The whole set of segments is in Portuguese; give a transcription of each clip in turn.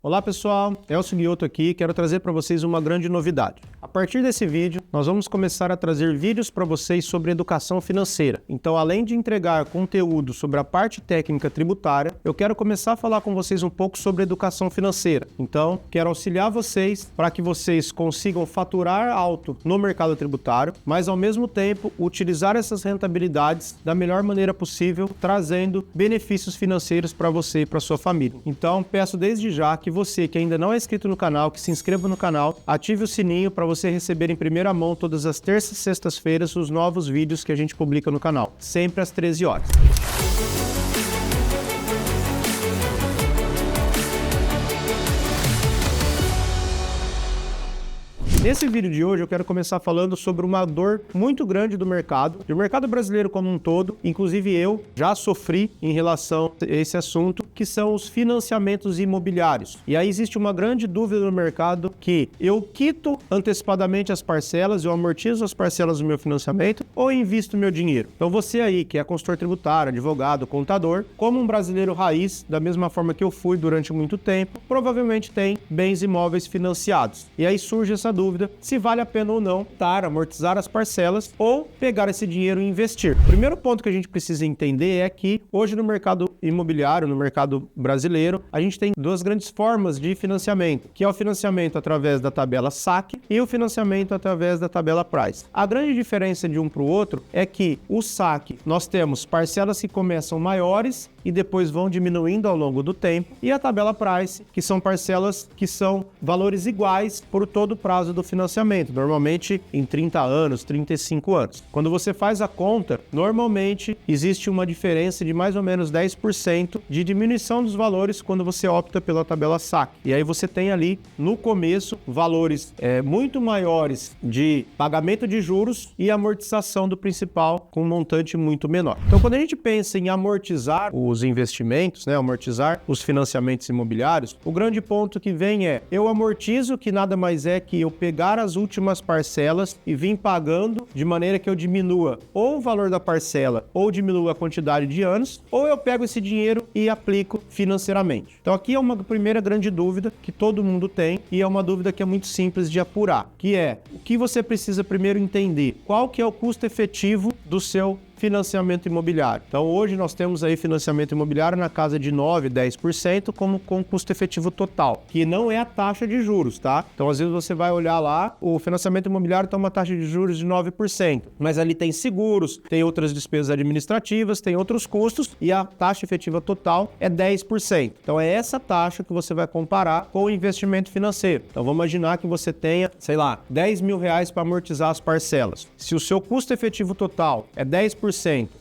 Olá pessoal, Elcio Guioto aqui, quero trazer para vocês uma grande novidade. A partir desse vídeo, nós vamos começar a trazer vídeos para vocês sobre educação financeira. Então, além de entregar conteúdo sobre a parte técnica tributária, eu quero começar a falar com vocês um pouco sobre educação financeira. Então, quero auxiliar vocês para que vocês consigam faturar alto no mercado tributário, mas ao mesmo tempo utilizar essas rentabilidades da melhor maneira possível, trazendo benefícios financeiros para você e para sua família. Então, peço desde já que você que ainda não é inscrito no canal, que se inscreva no canal, ative o sininho para você receber em primeira mão todas as terças e sextas-feiras os novos vídeos que a gente publica no canal, sempre às 13 horas. Nesse vídeo de hoje eu quero começar falando sobre uma dor muito grande do mercado brasileiro como um todo, inclusive eu já sofri em relação a esse assunto, que são os financiamentos imobiliários. E aí existe uma grande dúvida no mercado que eu quito antecipadamente as parcelas, eu amortizo as parcelas do meu financiamento ou invisto meu dinheiro. Então você aí que é consultor tributário, advogado, contador, como um brasileiro raiz, da mesma forma que eu fui durante muito tempo, provavelmente tem bens imóveis financiados. E aí surge essa dúvida se vale a pena ou não amortizar as parcelas ou pegar esse dinheiro e investir. O primeiro ponto que a gente precisa entender é que hoje no mercado imobiliário, no mercado brasileiro, a gente tem duas grandes formas de financiamento, que é o financiamento através da tabela SAC e o financiamento através da tabela Price. A grande diferença de um para o outro é que o SAC, nós temos parcelas que começam maiores e depois vão diminuindo ao longo do tempo, e a tabela Price, que são parcelas que são valores iguais por todo o prazo do financiamento, normalmente em 30 anos, 35 anos. Quando você faz a conta, normalmente existe uma diferença de mais ou menos 10% de diminuição dos valores quando você opta pela tabela SAC. E aí você tem ali, no começo, valores muito maiores de pagamento de juros e amortização do principal com um montante muito menor. Então, quando a gente pensa em amortizar os investimentos, amortizar os financiamentos imobiliários, o grande ponto que vem é, eu amortizo, que nada mais é que eu pegar as últimas parcelas e vir pagando de maneira que eu diminua ou o valor da parcela ou diminua a quantidade de anos, ou eu pego esse dinheiro e aplico financeiramente. Então aqui é uma primeira grande dúvida que todo mundo tem e é uma dúvida que é muito simples de apurar, que é o que você precisa primeiro entender, qual que é o custo efetivo do seu financiamento imobiliário. Então hoje nós temos aí financiamento imobiliário na casa de 9%, 10% como com custo efetivo total, que não é a taxa de juros, tá? Então às vezes você vai olhar lá, o financiamento imobiliário tem uma taxa de juros de 9%, mas ali tem seguros, tem outras despesas administrativas, tem outros custos e a taxa efetiva total é 10%. Então é essa taxa que você vai comparar com o investimento financeiro. Então vamos imaginar que você tenha, sei lá, R$10.000 para amortizar as parcelas. Se o seu custo efetivo total é 10%,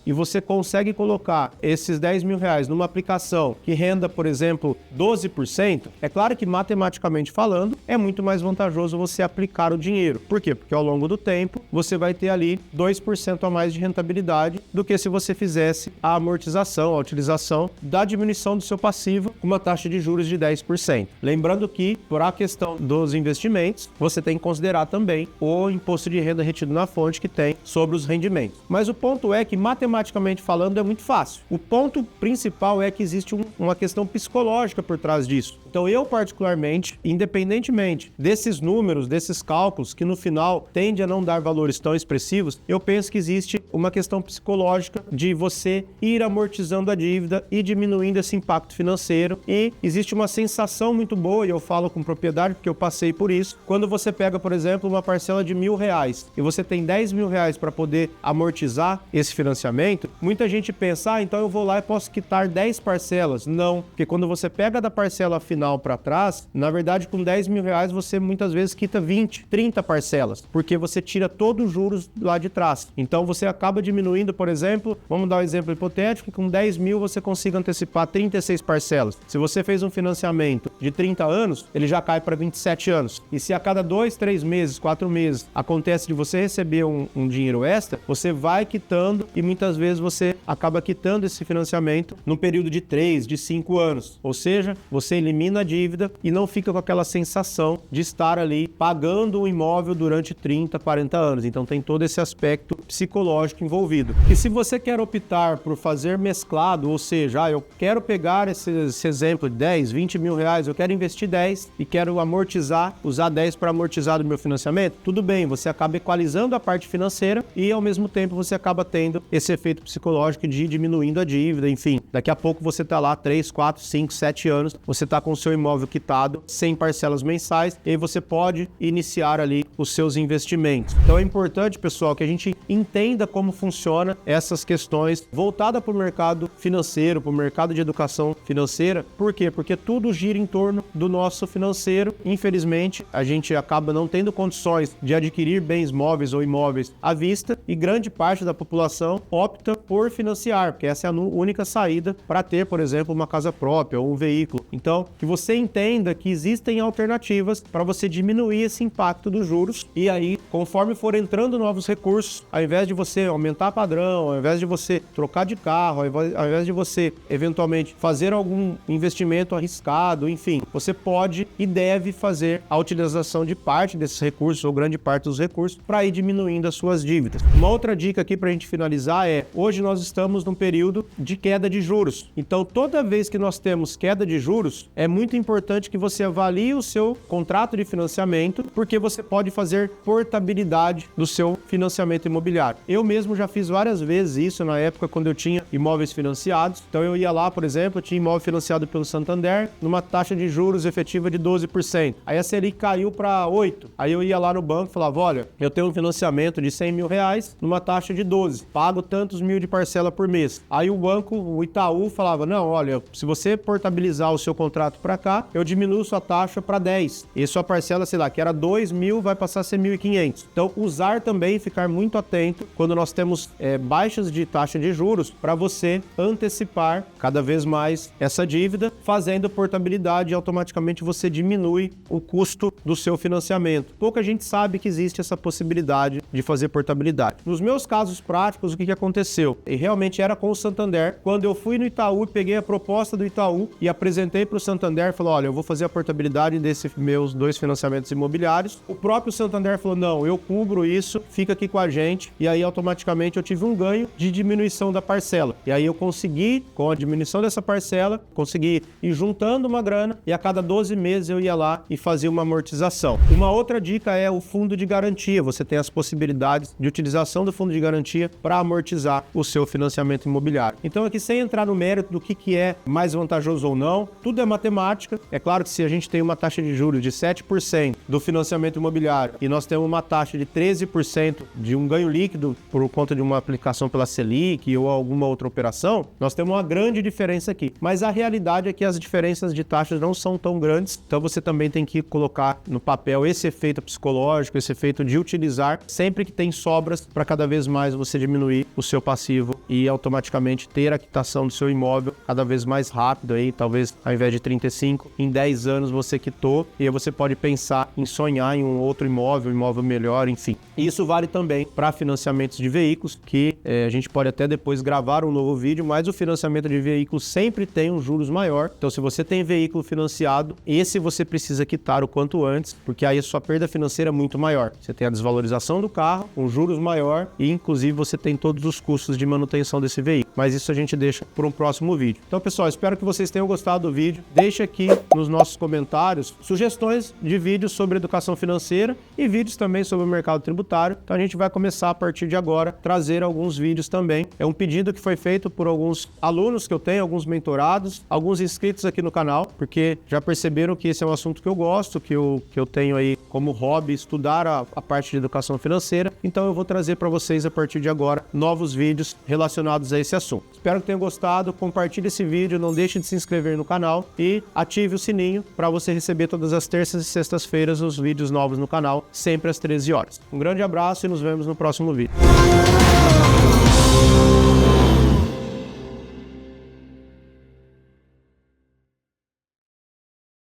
e você consegue colocar esses R$10.000 numa aplicação que renda, por exemplo, 12%, é claro que matematicamente falando, é muito mais vantajoso você aplicar o dinheiro. Por quê? Porque ao longo do tempo, você vai ter ali 2% a mais de rentabilidade do que se você fizesse a amortização, a utilização da diminuição do seu passivo com uma taxa de juros de 10%. Lembrando que, por a questão dos investimentos, você tem que considerar também o imposto de renda retido na fonte que tem sobre os rendimentos. Mas o ponto é que matematicamente falando é muito fácil. O ponto principal é que existe uma questão psicológica por trás disso. Então eu particularmente, independentemente desses números, desses cálculos que no final tende a não dar valores tão expressivos, eu penso que existe uma questão psicológica de você ir amortizando a dívida e diminuindo esse impacto financeiro, e existe uma sensação muito boa, e eu falo com propriedade porque eu passei por isso, quando você pega, por exemplo, uma parcela de R$1.000 e você tem R$10.000 para poder amortizar esse financiamento, muita gente pensa, então eu vou lá e posso quitar 10 parcelas. Não, porque quando você pega da parcela final para trás, na verdade com R$10.000 você muitas vezes quita 20, 30 parcelas, porque você tira todos os juros lá de trás. Então você acaba diminuindo, por exemplo, vamos dar um exemplo hipotético, que com 10 mil você consiga antecipar 36 parcelas. Se você fez um financiamento de 30 anos, ele já cai para 27 anos. E se a cada 2, 3 meses, 4 meses acontece de você receber um dinheiro extra, você vai quitando e muitas vezes você acaba quitando esse financiamento no período de 3, de 5 anos. Ou seja, você elimina a dívida e não fica com aquela sensação de estar ali pagando o imóvel durante 30, 40 anos. Então tem todo esse aspecto psicológico psicológico envolvido. E se você quer optar por fazer mesclado, ou seja, eu quero pegar esse exemplo de 10, 20 mil reais, eu quero investir 10 e quero amortizar, usar 10 para amortizar do meu financiamento, tudo bem, você acaba equalizando a parte financeira e ao mesmo tempo você acaba tendo esse efeito psicológico de ir diminuindo a dívida, enfim. Daqui a pouco você está lá 3, 4, 5, 7 anos, você está com o seu imóvel quitado, sem parcelas mensais, e aí você pode iniciar ali os seus investimentos. Então é importante, pessoal, que a gente entenda como funciona essas questões voltadas para o mercado financeiro, para o mercado de educação financeira. Por quê? Porque tudo gira em torno do nosso financeiro. Infelizmente, a gente acaba não tendo condições de adquirir bens móveis ou imóveis à vista e grande parte da população opta por financiar, porque essa é a única saída para ter, por exemplo, uma casa própria ou um veículo. Então, que você entenda que existem alternativas para você diminuir esse impacto dos juros e aí, conforme for entrando novos recursos, ao invés de você aumentar padrão, ao invés de você trocar de carro, ao invés de você eventualmente fazer algum investimento arriscado, enfim, você pode e deve fazer a utilização de parte desses recursos ou grande parte dos recursos para ir diminuindo as suas dívidas. Uma outra dica aqui para a gente finalizar é, hoje nós estamos num período de queda de juros. Então, toda vez que nós temos queda de juros, é muito importante que você avalie o seu contrato de financiamento, porque você pode fazer portabilidade do seu financiamento imobiliário. Eu mesmo já fiz várias vezes isso na época quando eu tinha imóveis financiados. Então, eu ia lá, por exemplo, eu tinha imóvel financiado pelo Santander, numa taxa de juros efetiva de 12%. Aí a Selic caiu para 8%. Aí eu ia lá no banco e falava, olha, eu tenho um financiamento de 100 mil reais numa taxa de 12%. Pago tantos mil de parcela por mês. Aí o banco, o Itaú, falava, não, olha, se você portabilizar o seu contrato para cá, eu diminuo sua taxa para 10%. E sua parcela, sei lá, que era 2 mil, vai passar a ser 1.500. Então, usar também, ficar muito atento quando nós temos baixas de taxa de juros para você antecipar cada vez mais essa dívida, fazendo portabilidade e automaticamente você diminui o custo do seu financiamento. Pouca gente sabe que existe essa possibilidade de fazer portabilidade. Nos meus casos práticos, o que aconteceu? E realmente era com o Santander. Quando eu fui no Itaú, peguei a proposta do Itaú e apresentei para o Santander, falou, olha, eu vou fazer a portabilidade desses meus 2 financiamentos imobiliários. O próprio Santander falou, não, eu cubro isso, fica aqui com a gente. E aí, automaticamente, eu tive um ganho de diminuição da parcela. E aí eu consegui, com a diminuição dessa parcela, consegui ir juntando uma grana e a cada 12 meses eu ia lá e fazia uma amortização. Uma outra dica é o fundo de garantia. Você tem as possibilidades de utilização do fundo de garantia para amortizar o seu financiamento imobiliário. Então aqui, sem entrar no mérito do que é mais vantajoso ou não, tudo é matemática. É claro que se a gente tem uma taxa de juros de 7% do financiamento imobiliário e nós temos uma taxa de 13% de um ganho líquido por conta de uma aplicação pela Selic ou alguma outra operação, nós temos uma grande diferença aqui. Mas a realidade é que as diferenças de taxas não são tão grandes, então você também tem que colocar no papel esse efeito psicológico, esse efeito de utilizar sempre que tem sobras para cada vez mais você diminuir o seu passivo e automaticamente ter a quitação do seu imóvel cada vez mais rápido aí, talvez ao invés de 35, em 10 anos você quitou e aí você pode pensar em sonhar em um outro imóvel, melhor, enfim. Isso vale também para financiamentos de veículos, que a gente pode até depois gravar um novo vídeo, mas o financiamento de veículos sempre tem um juros maior. Então, se você tem veículo financiado, esse você precisa quitar o quanto antes, porque aí a sua perda financeira é muito maior. Você tem a desvalorização do carro, um juros maior e, inclusive, você tem todos os custos de manutenção desse veículo. Mas isso a gente deixa para um próximo vídeo. Então, pessoal, espero que vocês tenham gostado do vídeo. Deixe aqui nos nossos comentários sugestões de vídeos sobre educação financeira e vídeos também sobre o mercado tributário. Então, a gente vai começar a partir de agora trazer alguns vídeos também. É um pedido que foi feito por alguns alunos que eu tenho, alguns mentorados, alguns inscritos aqui no canal, porque já perceberam que esse é um assunto que eu gosto, que eu tenho aí como hobby estudar a parte de educação financeira. Então, eu vou trazer para vocês a partir de agora novos vídeos relacionados a esse assunto. Espero que tenham gostado. Compartilhe esse vídeo, não deixe de se inscrever no canal e ative o sininho para você receber todas as terças e sextas-feiras os vídeos novos no canal, sempre às 13 horas. Um grande abraço e nos vemos no próximo vídeo.